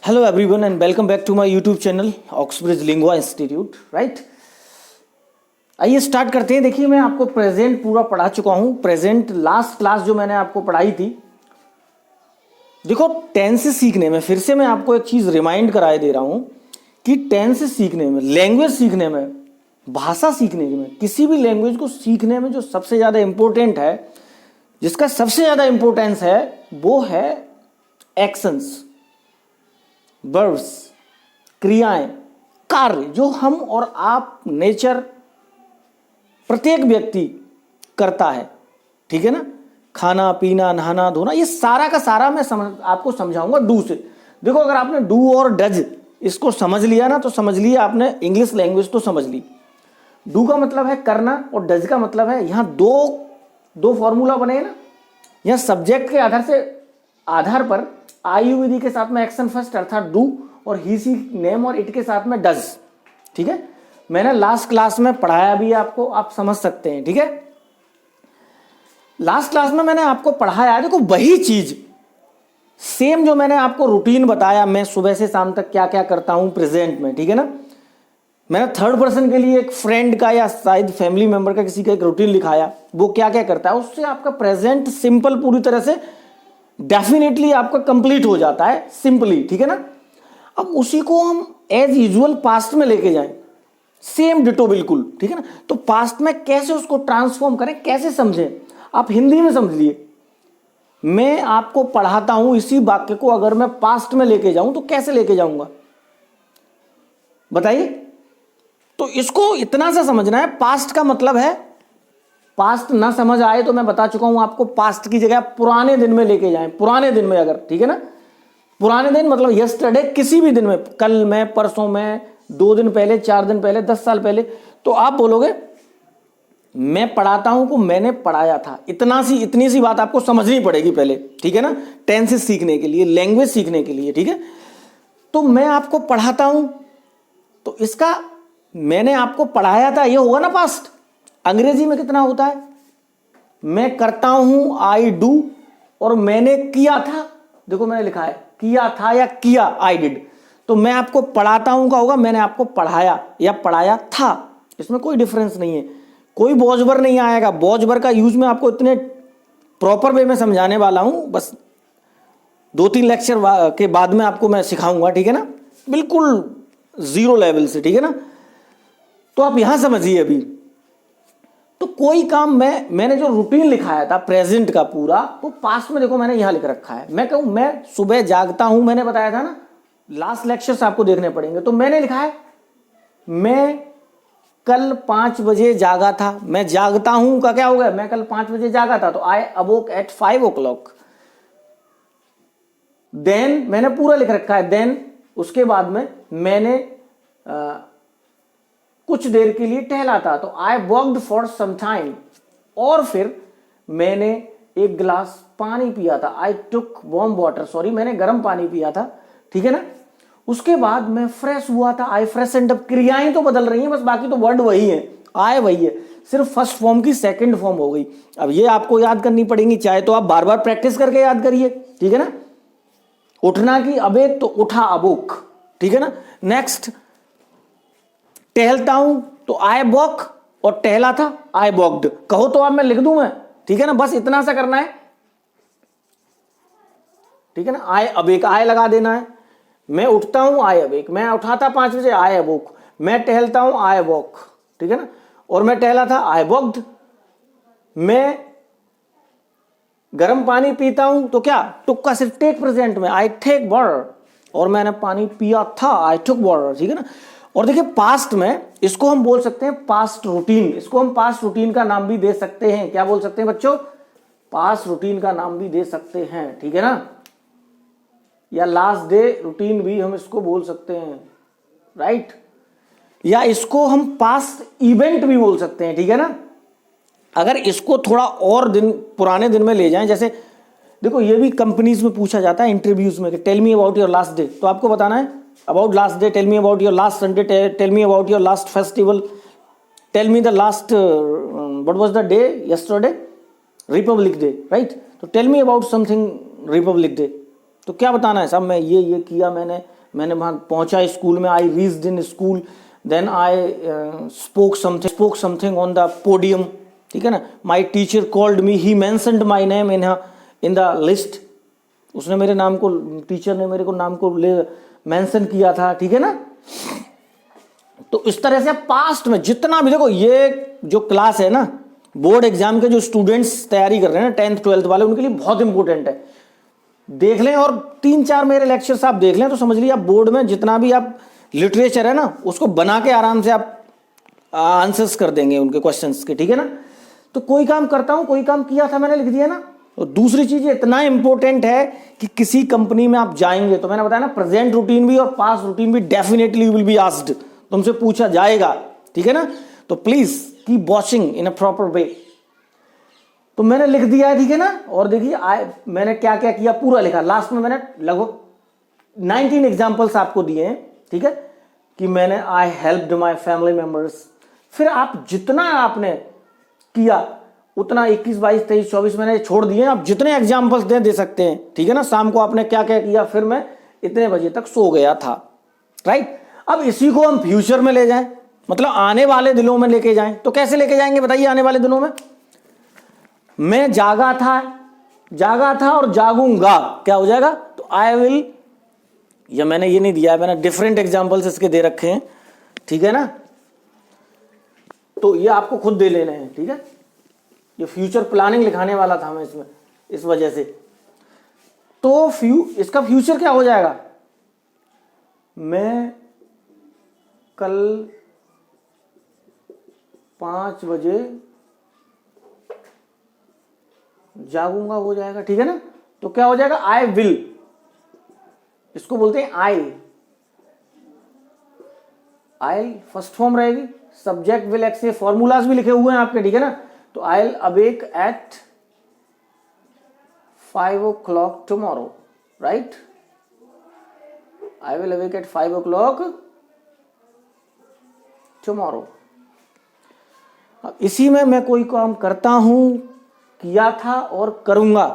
Hello everyone and welcome back to my YouTube channel Oxbridge Lingua Institute, right? आइए start करते हैं। देखिए मैं आपको प्रेजेंट पूरा पढ़ा चुका हूं। प्रेजेंट लास्ट क्लास जो मैंने आपको पढ़ाई थी, देखो टेंस सीखने में फिर से मैं आपको एक चीज रिमाइंड कराए दे रहा हूं कि टेंस सीखने में, लैंग्वेज सीखने में, भाषा सीखने में, किसी भी लैंग्वेज को सीखने में जो सबसे ज्यादा इंपॉर्टेंट है, जिसका सबसे ज्यादा इंपॉर्टेंस है, वो है एक्शंस, वर्ब्स, क्रियाएं, कार्य जो हम और आप, नेचर, प्रत्येक व्यक्ति करता है। ठीक है ना? खाना पीना, नहाना धोना, ये सारा का सारा मैं आपको समझाऊंगा डू से। देखो अगर आपने डू और डज इसको समझ लिया ना, तो समझ लिया आपने इंग्लिश लैंग्वेज तो समझ ली। डू का मतलब है करना और डज का मतलब है, यहां दो फॉर्मूला बने ना, यहां सब्जेक्ट के आधार पर आयुर्वेदी के साथ में एक्शन फर्स्ट अर्थात डू, और ही सी नेम और इट के साथ में डज। ठीक है, मैंने लास्ट क्लास में पढ़ाया भी आपको, आप समझ सकते हैं। ठीक है, लास्ट क्लास में मैंने आपको पढ़ाया, देखो वही चीज सेम जो मैंने आपको रूटीन बताया, मैं सुबह से शाम तक क्या क्या करता हूं प्रेजेंट में। ठीक है ना, मैंने थर्ड पर्सन के लिए एक फ्रेंड का या शायद फैमिली मेंबर का किसी का एक रूटीन लिखाया, वो क्या क्या करता है, उससे आपका प्रेजेंट सिंपल पूरी तरह से डेफिनेटली आपका कंप्लीट हो जाता है सिंपली। ठीक है ना, अब उसी को हम एज यूजुअल पास्ट में लेके जाएं, सेम डिटो बिल्कुल। ठीक है ना, तो पास्ट में कैसे उसको ट्रांसफॉर्म करें, कैसे समझें, आप हिंदी में समझिए। मैं आपको पढ़ाता हूं, इसी वाक्य को अगर मैं पास्ट में लेके जाऊं तो कैसे लेके जाऊंगा बताइए। तो इसको इतना सा समझना है, पास्ट का मतलब है, पास्ट ना समझ आए तो मैं बता चुका हूं आपको, पास्ट की जगह पुराने दिन में लेके जाएं, पुराने दिन में अगर। ठीक है ना, पुराने दिन मतलब यस्टरडे, किसी भी दिन में, कल में, परसों में, 2 दिन पहले, 4 दिन पहले, 10 साल पहले, तो आप बोलोगे मैं पढ़ाता हूं को मैंने पढ़ाया था। इतनी सी बात आपको समझनी पड़ेगी पहले। ठीक है ना, टेंसेस सीखने के लिए, लैंग्वेज सीखने के लिए। ठीक है, तो मैं आपको पढ़ाता हूं, तो इसका मैंने आपको पढ़ाया था ये होगा ना पास्ट। अंग्रेजी में कितना होता है, मैं करता हूं आई डू, और मैंने किया था, देखो मैंने लिखा है किया था या किया, आई डिड। तो मैं आपको पढ़ाता हूं का होगा मैंने आपको पढ़ाया या पढ़ाया था, इसमें कोई डिफरेंस नहीं है, कोई बोझबर नहीं आएगा। बोझबर का यूज मैं आपको इतने प्रॉपर वे में समझाने वाला हूं, बस 2-3 लेक्चर के बाद में आपको मैं सिखाऊंगा। ठीक है ना, बिल्कुल जीरो लेवल से। ठीक है ना, तो आप यहां समझिए अभी। तो कोई काम मैंने जो रूटीन लिखाया था प्रेजेंट का पूरा, तो पास्ट में देखो मैंने यहां लिख रखा है। मैं कहूं मैं सुबह जागता हूं, मैंने बताया था ना, लास्ट लेक्चर्स आपको देखने पड़ेंगे, तो मैंने लिखा है मैं कल 5 बजे जागा था। मैं जागता हूं का क्या हो गया, मैं कल 5 बजे जागा था, तो आई अवोक एट 5 o'clock। देन मैंने पूरा लिख रखा है, देन उसके बाद में मैंने कुछ देर के लिए टहला था, तो I walked for some time, और फिर मैंने एक गिलास पानी पिया था, I took warm water, sorry मैंने गर्म पानी पिया था। ठीक है ना, उसके बाद मैं फ्रेश हुआ था, आई फ्रेशेंड अप। क्रियाएं तो बदल रही हैं बस, बाकी तो वर्ड वही है, आए वही है, सिर्फ फर्स्ट फॉर्म की सेकंड फॉर्म हो गई। अब ये आपको याद करनी पड़ेगी, चाहे तो आप बार बार प्रैक्टिस करके याद करिए। ठीक है ना, उठना की अबेक तो उठा अबोक। ठीक है ना, नेक्स्ट टहलता हूं तो आई वॉक, और टहला था आई वॉक्ड। कहो तो आप मैं लिख दूं मैं। ठीक है ना, बस इतना सा करना है। ठीक है ना, आई अवेक, आई लगा देना है। मैं उठता हूं आई अवेक, मैं उठा था 5 बजे आई अवोक, मैं टहलता हूं आई वॉक। ठीक है ना, और मैं टहला था आई वॉक्ड। मैं गर्म पानी पीता हूं तो क्या, टुक का सिर्फ टेक प्रेजेंट में, आई टेक वाटर, और मैंने पानी पिया था, आई टुक वाटर। ठीक है ना, और देखिए पास्ट में इसको हम बोल सकते हैं पास्ट रूटीन, इसको हम पास्ट रूटीन का नाम भी दे सकते हैं। क्या बोल सकते हैं बच्चों, पास्ट रूटीन का नाम भी दे सकते हैं। ठीक है ना, या लास्ट डे रूटीन भी हम इसको बोल सकते हैं, राइट, या इसको हम पास्ट इवेंट भी बोल सकते हैं। ठीक है ना, अगर इसको थोड़ा और दिन पुराने दिन में ले जाएं, जैसे देखो ये भी कंपनीज में पूछा जाता है इंटरव्यूज में कि tell me about your last day, तो आपको बताना है about last day, tell me about your last Sunday, tell me about your last festival, tell me the last what was the day yesterday, Republic Day, right? तो tell me about something Republic Day, तो क्या बताना है साहब, मैं ये किया, मैंने वहाँ पहुँचा स्कूल में, I reached in school, then I spoke something on the podium, ठीक है ना, my teacher called me, he mentioned my name in the list, उसने मेरे नाम को, टीचर ने मेरे को नाम को मेंशन किया था, ठीक है ना। तो इस तरह से पास्ट में जितना भी, देखो ये जो क्लास है ना, बोर्ड एग्जाम के जो स्टूडेंट्स तैयारी कर रहे हैं ना 10th 12th वाले, उनके लिए बहुत इंपॉर्टेंट है, देख लें। और 3-4 मेरे लेक्चर्स आप देख लें तो समझ लीजिए आप बोर्ड में जितना भी आप लिटरेचर है ना उसको बना के आराम से आप आंसर्स कर देंगे उनके क्वेश्चंस के, ठीक है ना। तो कोई काम करता हूं, कोई काम किया था मैंने लिख दिया ना। और दूसरी चीज इतना इंपॉर्टेंट है कि किसी कंपनी में आप जाएंगे तो मैंने बताया ना, प्रेजेंट रूटीन भी और पास्ट रूटीन भी डेफिनेटली विल बी आस्क्ड, तुमसे पूछा जाएगा, ठीक है ना। तो please keep watching in a proper way. तो मैंने लिख दिया है, ठीक है ना। और देखिए मैंने क्या क्या किया पूरा लिखा, लास्ट में मैंने लगभग 19 एग्जाम्पल्स आपको दिए हैं, ठीक है, कि मैंने आई हेल्प्ड माई फैमिली मेंबर्स। फिर आप जितना आपने किया उतना 21, 22, 23, 24 मैंने छोड़ दिए, आप जितने एग्जाम्पल्स दे सकते हैं, ठीक है ना। शाम को आपने क्या क्या किया, फिर मैं इतने बजे तक सो गया था, राइट। अब इसी को हम फ्यूचर में ले जाएं, मतलब आने वाले दिनों में लेके जाएं, तो कैसे लेके जाएंगे बताइए। आने वाले दिनों में मैं जागा था और जागूंगा, क्या हो जाएगा, तो आई विल, या मैंने ये नहीं दिया है, मैंने डिफरेंट एग्जाम्पल्स इसके दे रखे हैं, ठीक है ना। तो ये आपको खुद दे लेने हैं, ठीक है। ये फ्यूचर प्लानिंग लिखाने वाला था मैं इसमें, इस वजह से। तो इसका फ्यूचर क्या हो जाएगा, मैं कल 5 बजे जागूंगा, हो जाएगा, ठीक है ना। तो क्या हो जाएगा, आई विल, इसको बोलते हैं आई फर्स्ट फॉर्म रहेगी, सब्जेक्ट विल एक्स, ये फॉर्मूलाज भी लिखे हुए हैं आपके, ठीक है ना। तो I will awake eight 5 o'clock tomorrow, right. I will awake eight 5 o'clock tomorrow। अब इसी में मैं कोई काम करता हूं, किया था और करूंगा,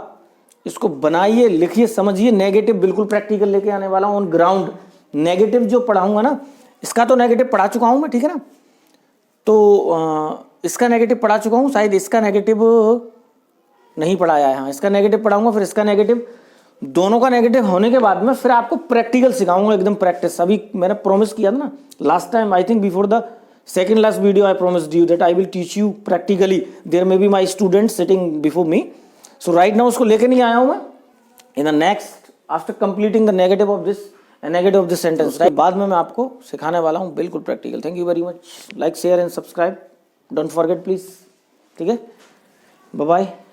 इसको बनाइए, लिखिए, समझिए। नेगेटिव बिल्कुल प्रैक्टिकल लेके आने वाला हूं ऑन ग्राउंड। नेगेटिव जो पढ़ाऊंगा ना, इसका तो नेगेटिव पढ़ा चुका हूं मैं, ठीक है ना। तो इसका नेगेटिव पढ़ा चुका हूं, शायद इसका नेगेटिव नहीं पढ़ाया है, हाँ इसका नेगेटिव पढ़ाऊंगा, फिर इसका नेगेटिव, दोनों का नेगेटिव होने के बाद में फिर आपको प्रैक्टिकल सिखाऊंगा, एकदम प्रैक्टिस। अभी मैंने प्रॉमिस किया था ना last time, I think before the second last video I promised you that I will teach you practically. There may be my students sitting before me, so right now उसको लेके नहीं आया हूँ मैं। In the next, after completing the negative of this and negative of this sentence, right, बाद में मैं आपको सिखाने वाला हूँ बिल्कुल practical. Thank you very much. Like, share and subscribe. Don't forget please. ठीक है, bye bye.